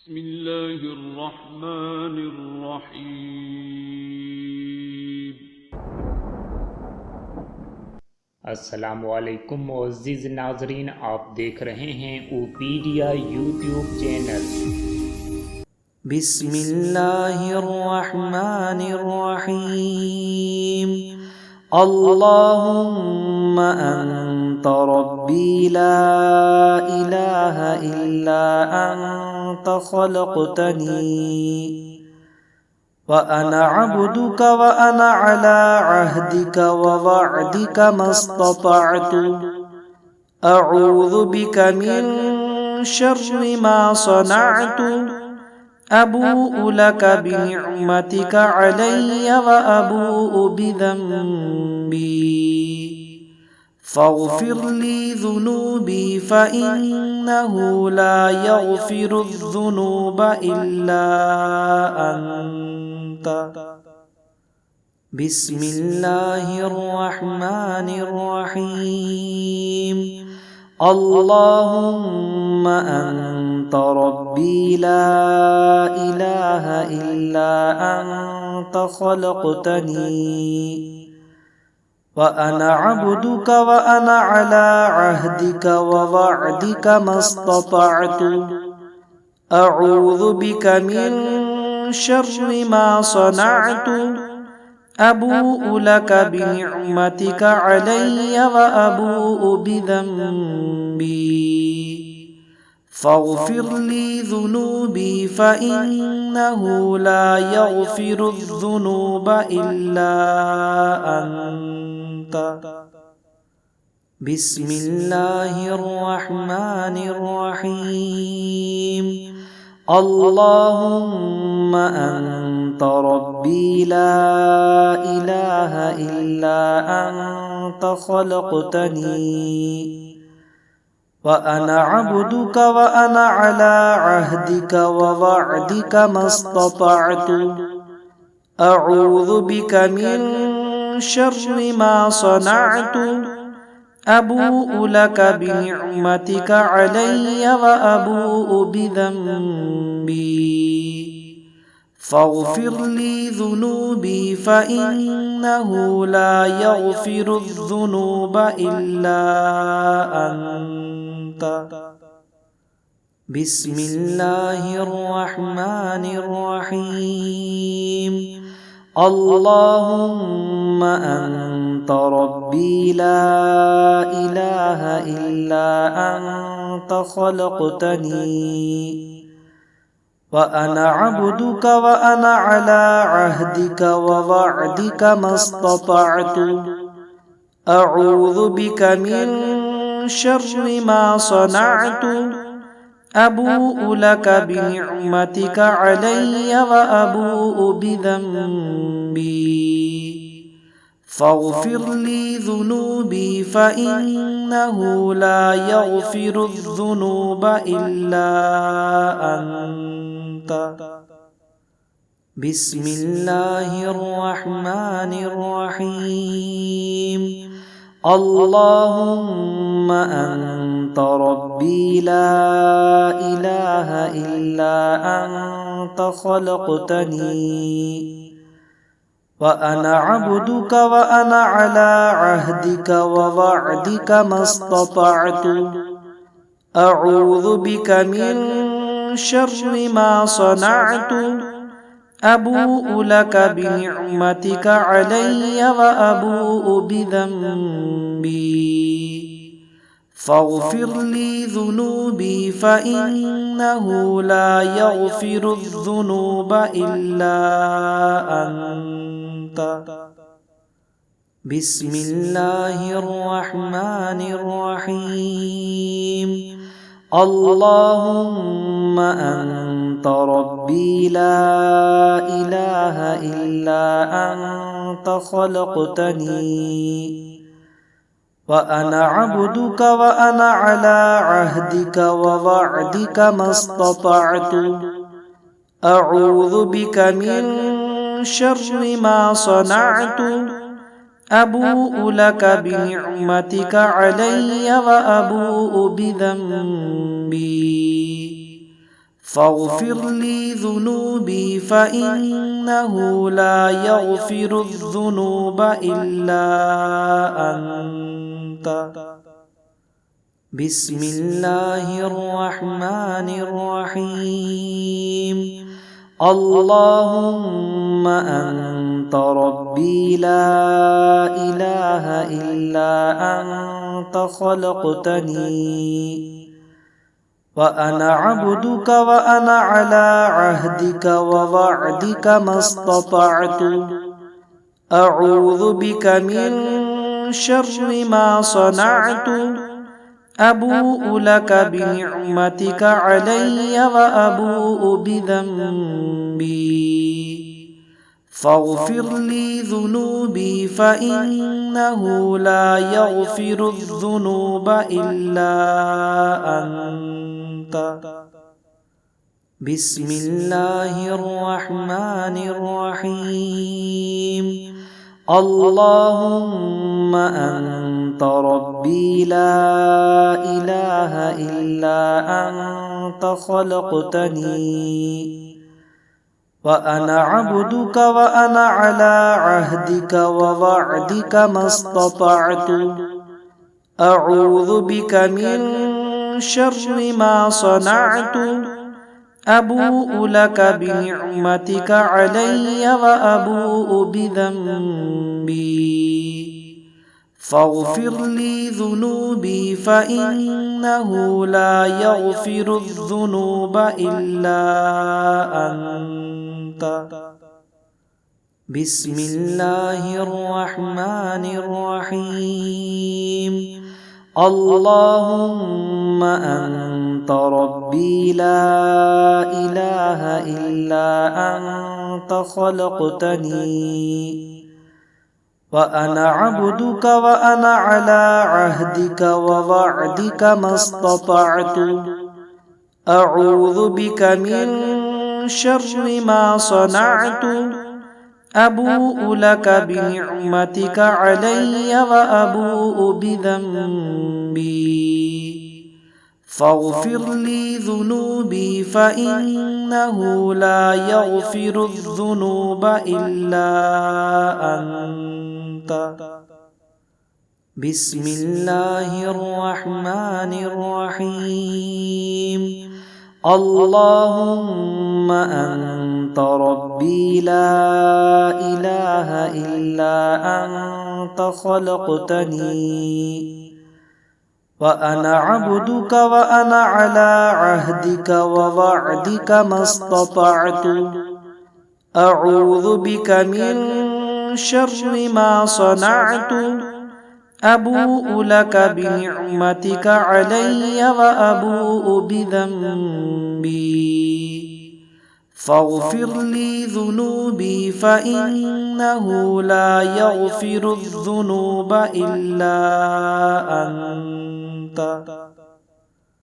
بسم الله الرحمن الرحيم। अस्सलामुअलैकुम मुअज़्ज़िज़ नाज़रीन, आप देख रहे हैं उपेdia यूट्यूब चैनल। बिस्मिल्लाहिर्रहमानिर्रहीम। अल्लाहुम्मा अंत रब्बी ला इलाहा इल्ला अंत खलक़तनी व अना अब्दुक व अना अला अहदिक व वअदिक मस्ततअतु अऊज़ु बिक मिन शर्रि मा सनअतु अबूउ लक बिनिअमतिक अलय्य व अबूउ बिज़ंबी फ़ाग़फ़िर ली ज़ुनूबी फ़इन्नहु ला यग़फ़िरुज़्ज़ुनूब इल्ला अंत। बिस्मिल्लाहिर्रहमानिर्रहीम। अल्लाहुम्मा अंत रब्बी ला इलाहा इल्ला अंत खलक़तनी व अना अब्दुक व अना अला अहदिक व वअदिक मस्ततअतु अऊज़ु बिक मिन शर्रि मा सनअतु अबूउ लक बिनिअमतिक अलय्य व अबूउ बिज़ंबी फ़ाग़फ़िर ली ज़ुनूबी फ़इन्नहु ला यग़फ़िरुज़्ज़ुनूब इल्ला अंत। बिस्मिल्लाहिर्रहमानिर्रहीम। अल्लाहुम्मा अंत रब्बी ला इलाहा इल्ला अंत खलक़तनी व अना अब्दुक व अना अला अहदिक व वअदिक मस्ततअतु अऊज़ु बिक मिन शर्रि मा सनअतु अबूउ लक बिनिअमतिक अलय्य व अबूउ बिज़ंबी फ़ाग़फ़िर ली ज़ुनूबी फ़इन्नहु ला यग़फ़िरुज़्ज़ुनूब इल्ला अंत। बिस्मिल्लाहिर्रहमानिर्रहीम। अल्लाहुम्मा अंत रब्बी ला इलाहा इल्ला अंत खलक़तनी व अना अब्दुक व अना अला अहदिक व वअदिक मस्ततअतु अऊज़ु बिक मिन शर्रि मा सनअतु अबूउ लक बिनिअमतिक अलय्य व अबूउ बिज़ंबी फ़ाग़फ़िर ली ज़ुनूबी फ़इन्नहु ला यग़फ़िरुज़्ज़ुनूब इल्ला अंत। बिस्मिल्लाहिर्रहमानिर्रहीम। अल्लाहुम्मा अंत रब्बी ला इलाहा इल्ला अंत खलक़तनी व अना अब्दुक व अना अला अहदिक व वअदिक मस्ततअतु अऊज़ु बिक मिन शर्रि मा सनअतु अबूउ लक बिनिअमतिक अलय्य व अबूउ बिज़ंबी फ़ाग़फ़िर ली ज़ुनूबी फ़इन्नहु ला यग़फ़िरुज़्ज़ुनूब इल्ला अंत। बिस्मिल्लाहिर्रहमानिर्रहीम। अल्लाहुम्मा अंत रब्बी ला इलाहा इल्ला अंत खलक़तनी व अना अब्दुक व अना अला अहदिक व वअदिक मस्ततअतु अऊज़ु बिक मिन शर्रि मा सनअतु अबूउ लक बिनिअमतिक अलय्य व अबूउ बिज़ंबी فاغفر لي ذنوبي فإنه لا يغفر الذنوب إلا أنت. بسم الله الرحمن الرحيم. اللهم أنت ربي لا إله إلا أنت خلقتني وأنا عبدك وأنا على عهدك ووعدك ما استطعت. أعوذ بك من شر ما صنعت. أبوء لك بنعمتك علي وأبوء بذنبي فاغفر لي ذنوبي فإنه لا يغفر الذنوب إلا أنت. بسم الله الرحمن الرحيم. اللهم أنت ربي لا إله إلا أنت خلقتني وأنا عبدك وأنا على عهدك ووعدك ما استطعت. أعوذ بك من شر ما صنعت. أبوء لك بنعمتك علي وأبوء بذنبي فاغفر لي ذنوبي فإنه لا يغفر الذنوب إلا أنت. بسم الله الرحمن الرحيم. اللهم أنت ربي لا إله إلا أنت خلقتني وأنا عبدك وأنا على عهدك ووعدك ما استطعت. أعوذ بك من شر ما صنعت. أبوء لك بنعمتك علي وأبوء بذنبي فاغفر لي ذنوبي فإنه لا يغفر الذنوب إلا أنت. بسم الله الرحمن الرحيم. اللهم أنت ربي لا إله إلا أنت خلقتني وأنا عبدك وأنا على عهدك ووعدك ما استطعت. أعوذ بك من شر ما صنعت. أبوء لك بنعمتك علي وأبوء بذنبي فاغفر لي ذنوبي فإنه لا يغفر الذنوب إلا أنت.